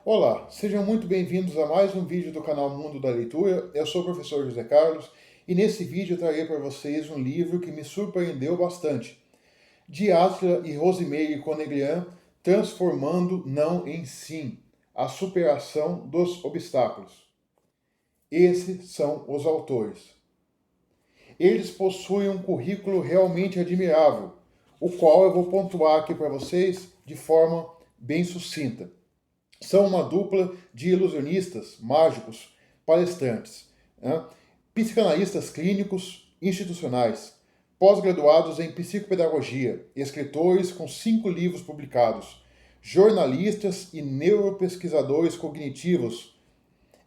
Olá, sejam muito bem-vindos a mais um vídeo do canal Mundo da Leitura. Eu sou o professor José Carlos e nesse vídeo eu trarei para vocês um livro que me surpreendeu bastante, de Átila e Rosimeire Coneglian, Transformando Não em Sim, a superação dos obstáculos. Esses são os autores. Eles possuem um currículo realmente admirável, o qual eu vou pontuar aqui para vocês de forma bem sucinta. São uma dupla de ilusionistas, mágicos, palestrantes, né? Psicanalistas clínicos institucionais, pós-graduados em psicopedagogia, escritores com 5 livros publicados, jornalistas e neuropesquisadores cognitivos.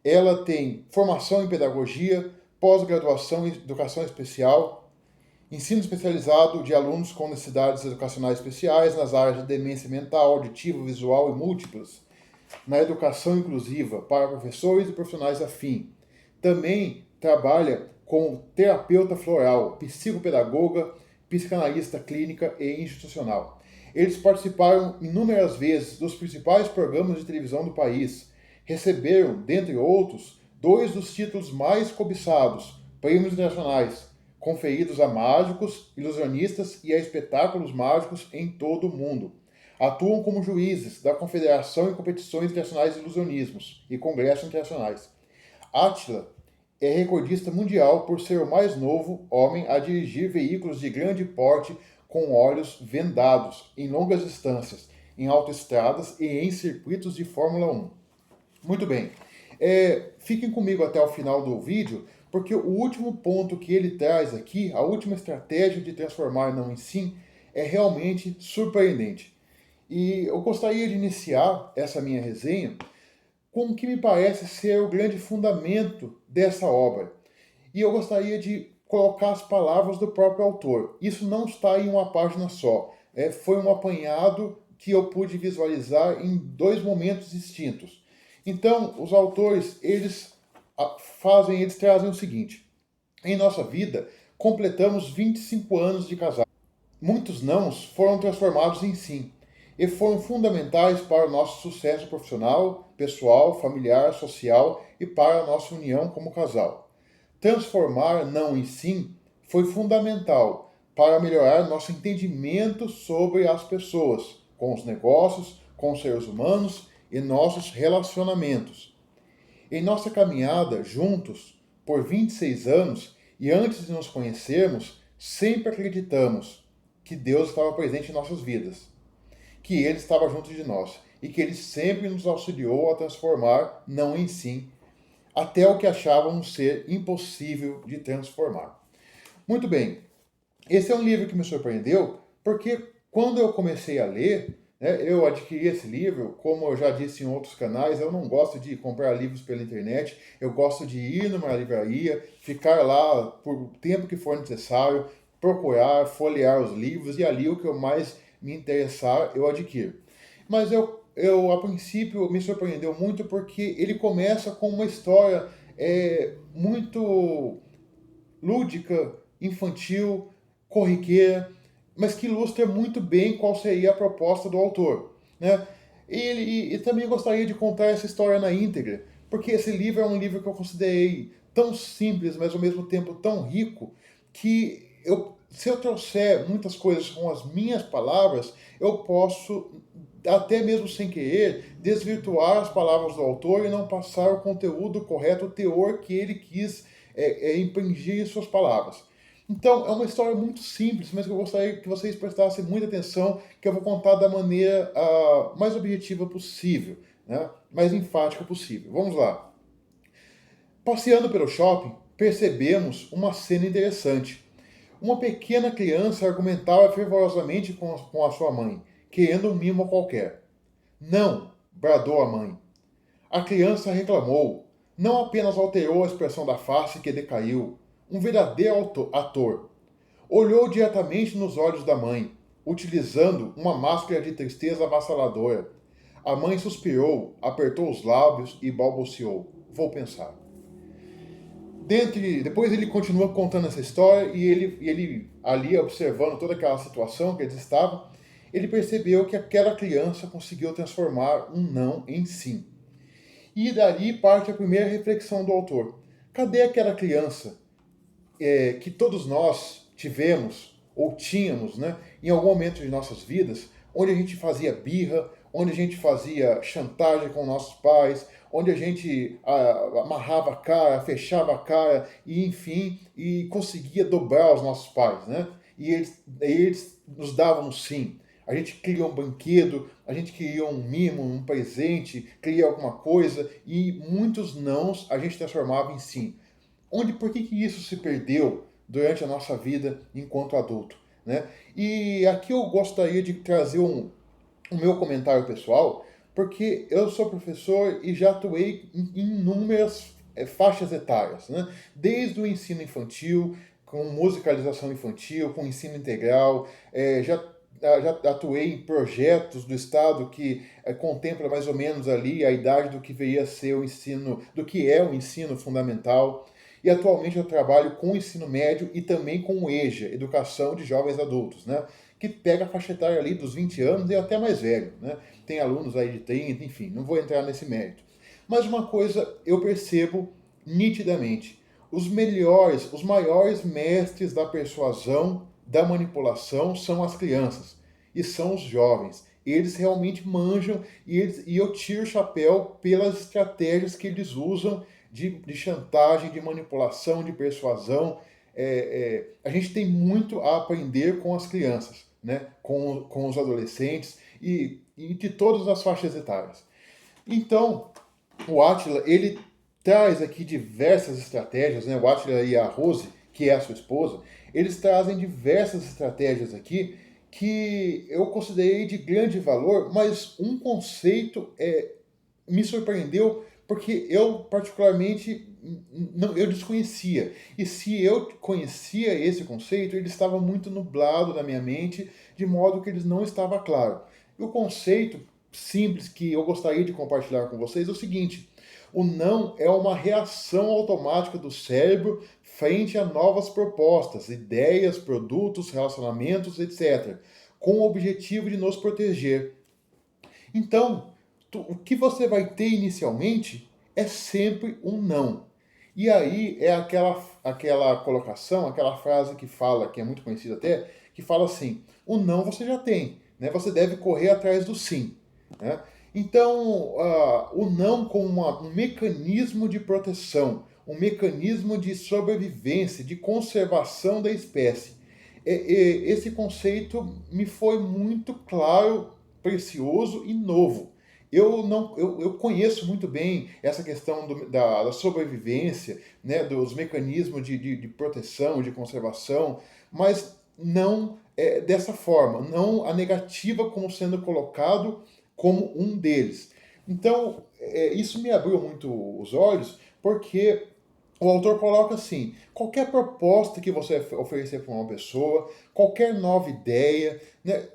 Ela tem formação em pedagogia, pós-graduação em educação especial, ensino especializado de alunos com necessidades educacionais especiais nas áreas de demência mental, auditiva, visual e múltiplas, na educação inclusiva para professores e profissionais afim. Também trabalha como terapeuta floral, psicopedagoga, psicanalista clínica e institucional. Eles participaram inúmeras vezes dos principais programas de televisão do país. Receberam, dentre outros, 2 dos títulos mais cobiçados, prêmios internacionais, conferidos a mágicos, ilusionistas e a espetáculos mágicos em todo o mundo. Atuam como juízes da Confederação em Competições Internacionais de Ilusionismos e Congressos Internacionais. Átila é recordista mundial por ser o mais novo homem a dirigir veículos de grande porte com olhos vendados, em longas distâncias, em autoestradas e em circuitos de Fórmula 1. Muito bem, fiquem comigo até o final do vídeo, porque o último ponto que ele traz aqui, a última estratégia de transformar não em sim, é realmente surpreendente. E eu gostaria de iniciar essa minha resenha com o que me parece ser o grande fundamento dessa obra. E eu gostaria de colocar as palavras do próprio autor. Isso não está em uma página só. Foi um apanhado que eu pude visualizar em 2 momentos distintos. Então, os autores, eles trazem o seguinte: em nossa vida, completamos 25 anos de casado. Muitos nãos foram transformados em sim, e foram fundamentais para o nosso sucesso profissional, pessoal, familiar, social e para a nossa união como casal. Transformar não em sim foi fundamental para melhorar nosso entendimento sobre as pessoas, com os negócios, com os seres humanos e nossos relacionamentos. Em nossa caminhada juntos por 26 anos e antes de nos conhecermos, sempre acreditamos que Deus estava presente em nossas vidas, que Ele estava junto de nós e que Ele sempre nos auxiliou a transformar não em sim, até o que achávamos ser impossível de transformar. Muito bem, esse é um livro que me surpreendeu porque quando eu comecei a ler, eu adquiri esse livro, como eu já disse em outros canais, eu não gosto de comprar livros pela internet, eu gosto de ir numa livraria, ficar lá por o tempo que for necessário, procurar, folhear os livros e ali o que eu mais me interessar eu adquiro. Mas eu a princípio me surpreendeu muito porque ele começa com uma história muito lúdica, infantil, corriqueira, mas que ilustra muito bem qual seria a proposta do autor, né? E também gostaria de contar essa história na íntegra, porque esse livro é um livro que eu considerei tão simples, mas ao mesmo tempo tão rico, que se eu trouxer muitas coisas com as minhas palavras, eu posso, até mesmo sem querer, desvirtuar as palavras do autor e não passar o conteúdo correto, o teor que ele quis impingir em suas palavras. Então, é uma história muito simples, mas que eu gostaria que vocês prestassem muita atenção, que eu vou contar da maneira mais objetiva possível, né? Mais enfática possível. Vamos lá. Passeando pelo shopping, percebemos uma cena interessante. Uma pequena criança argumentava fervorosamente com a sua mãe, querendo um mimo qualquer. Não! Bradou a mãe. A criança reclamou. Não apenas alterou a expressão da face que decaiu, um verdadeiro ator. Olhou diretamente nos olhos da mãe, utilizando uma máscara de tristeza avassaladora. A mãe suspirou, apertou os lábios e balbuciou. Vou pensar. Depois ele continua contando essa história e ele ali observando toda aquela situação que eles estavam, ele percebeu que aquela criança conseguiu transformar um não em sim. E dali parte a primeira reflexão do autor. Cadê aquela criança que todos nós tivemos ou tínhamos, né, em algum momento de nossas vidas, onde a gente fazia birra, onde a gente fazia chantagem com nossos pais, onde a gente amarrava a cara, fechava a cara e, enfim, e conseguia dobrar os nossos pais, né? E eles nos davam um sim. A gente queria um brinquedo, a gente queria um mimo, um presente, queria alguma coisa, e muitos nãos a gente transformava em sim. Por que isso se perdeu durante a nossa vida enquanto adulto, né? E aqui eu gostaria de trazer o meu comentário pessoal, porque eu sou professor e já atuei em inúmeras faixas etárias, né? Desde o ensino infantil, com musicalização infantil, com ensino integral, já atuei em projetos do Estado que contempla mais ou menos ali a idade do que veio a ser o ensino, do que é o ensino fundamental. E atualmente eu trabalho com o ensino médio e também com o EJA, Educação de Jovens Adultos, né? Que pega a faixa etária ali dos 20 anos e até mais velho, né? Tem alunos aí de 30, enfim, não vou entrar nesse mérito. Mas uma coisa eu percebo nitidamente: os maiores mestres da persuasão, da manipulação são as crianças e são os jovens. Eles realmente manjam e eu tiro o chapéu pelas estratégias que eles usam de chantagem, de manipulação, de persuasão. A gente tem muito a aprender com as crianças, né? Com os adolescentes e de todas as faixas etárias. Então, o Átila, ele traz aqui diversas estratégias, né? O Átila e a Rose, que é a sua esposa, eles trazem diversas estratégias aqui que eu considerei de grande valor, mas um conceito me surpreendeu porque eu particularmente eu desconhecia. E se eu conhecia esse conceito, ele estava muito nublado na minha mente, de modo que ele não estava claro. E o conceito simples que eu gostaria de compartilhar com vocês é o seguinte: o não é uma reação automática do cérebro frente a novas propostas, ideias, produtos, relacionamentos, etc., com o objetivo de nos proteger. Então, o que você vai ter inicialmente é sempre um não. E aí é aquela colocação, aquela frase que fala, que é muito conhecida até, que fala assim: o não você já tem, né? Você deve correr atrás do sim, né? Então, o não como um mecanismo de proteção, um mecanismo de sobrevivência, de conservação da espécie. Esse conceito me foi muito claro, precioso e novo. Eu conheço muito bem essa questão da sobrevivência, né, dos mecanismos de proteção, de conservação, mas não dessa forma, não a negativa como sendo colocado como um deles. Então, isso me abriu muito os olhos, porque o autor coloca assim: qualquer proposta que você oferecer para uma pessoa, qualquer nova ideia, né,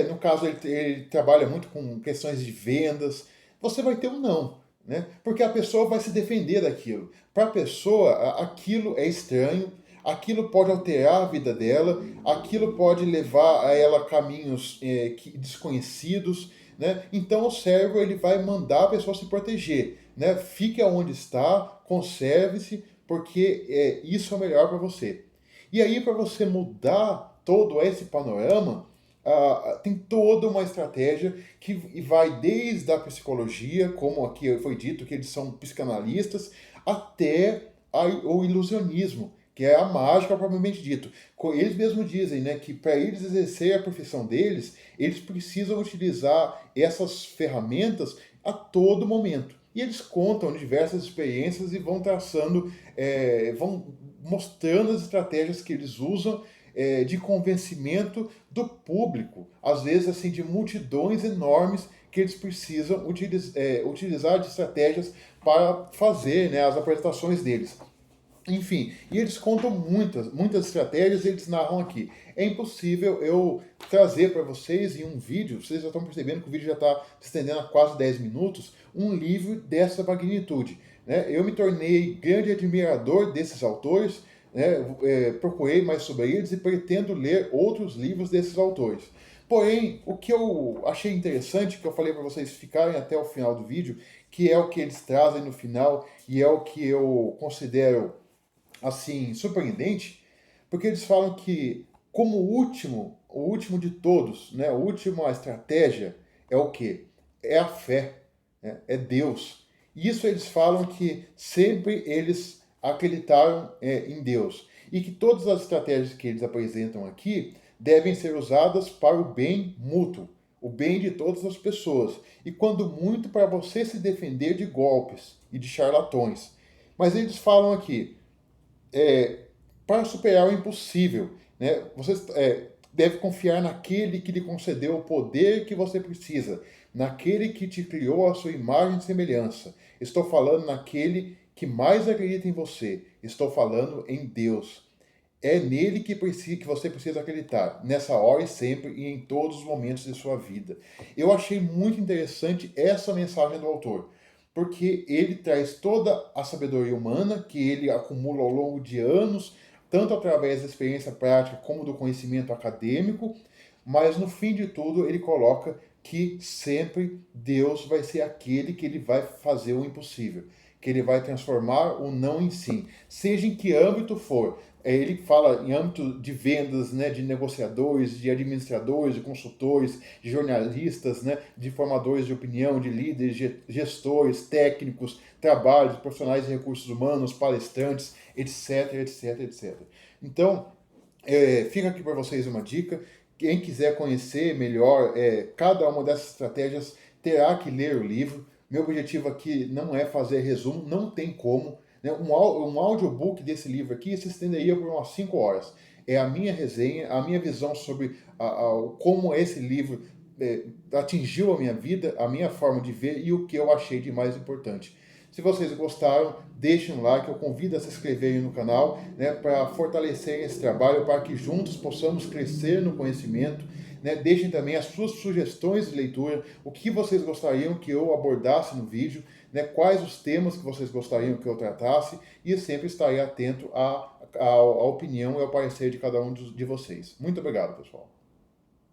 no caso ele trabalha muito com questões de vendas, você vai ter um não, né? Porque a pessoa vai se defender daquilo. Para a pessoa, aquilo é estranho, aquilo pode alterar a vida dela, aquilo pode levar a ela a caminhos desconhecidos, né? Então o cérebro ele vai mandar a pessoa se proteger, né? Fique onde está, conserve-se, porque isso é o melhor para você. E aí, para você mudar todo esse panorama, tem toda uma estratégia que vai desde a psicologia, como aqui foi dito, que eles são psicanalistas, até o ilusionismo, que é a mágica propriamente dito. Eles mesmos dizem, né, que para eles exercer a profissão deles, eles precisam utilizar essas ferramentas a todo momento. E eles contam diversas experiências e vão traçando, vão mostrando as estratégias que eles usam de convencimento do público, às vezes assim de multidões enormes que eles precisam utilizar de estratégias para fazer, né, as apresentações deles. Enfim, e eles contam muitas estratégias e eles narram aqui. É impossível eu trazer para vocês em um vídeo, vocês já estão percebendo que o vídeo já está se estendendo a quase 10 minutos, um livro dessa magnitude, né? Eu me tornei grande admirador desses autores, né? Procurei mais sobre eles e pretendo ler outros livros desses autores. Porém, o que eu achei interessante, que eu falei para vocês ficarem até o final do vídeo, que é o que eles trazem no final e é o que eu considero, assim, surpreendente, porque eles falam que, como o último de todos, né, a última estratégia é o quê? É a fé, né? É Deus. Isso eles falam que sempre eles acreditaram em Deus e que todas as estratégias que eles apresentam aqui devem ser usadas para o bem mútuo, o bem de todas as pessoas, e quando muito para você se defender de golpes e de charlatões. Mas eles falam aqui, para superar o impossível, né? Você deve confiar naquele que lhe concedeu o poder que você precisa, naquele que te criou a sua imagem e semelhança. Estou falando naquele que mais acredita em você. Estou falando em Deus. É nele que você precisa acreditar, nessa hora e sempre e em todos os momentos de sua vida. Eu achei muito interessante essa mensagem do autor, porque ele traz toda a sabedoria humana que ele acumula ao longo de anos, tanto através da experiência prática como do conhecimento acadêmico, mas no fim de tudo ele coloca que sempre Deus vai ser aquele que ele vai fazer o impossível, que ele vai transformar o não em sim, seja em que âmbito for. Ele fala em âmbito de vendas, né, de negociadores, de administradores, de consultores, de jornalistas, né, de formadores de opinião, de líderes, gestores, técnicos, trabalhos, profissionais de recursos humanos, palestrantes, etc, etc, etc. Então, fica aqui para vocês uma dica. Quem quiser conhecer melhor cada uma dessas estratégias terá que ler o livro. Meu objetivo aqui não é fazer resumo, não tem como. Né? Um audiobook desse livro aqui se estenderia por umas 5 horas. É a minha resenha, a minha visão sobre como esse livro atingiu a minha vida, a minha forma de ver e o que eu achei de mais importante. Se vocês gostaram, deixem um like, eu convido a se inscreverem no canal, né, para fortalecer esse trabalho, para que juntos possamos crescer no conhecimento. Né? Deixem também as suas sugestões de leitura, o que vocês gostariam que eu abordasse no vídeo, né? Quais os temas que vocês gostariam que eu tratasse, e eu sempre estarei atento à opinião e ao parecer de cada um de vocês. Muito obrigado, pessoal.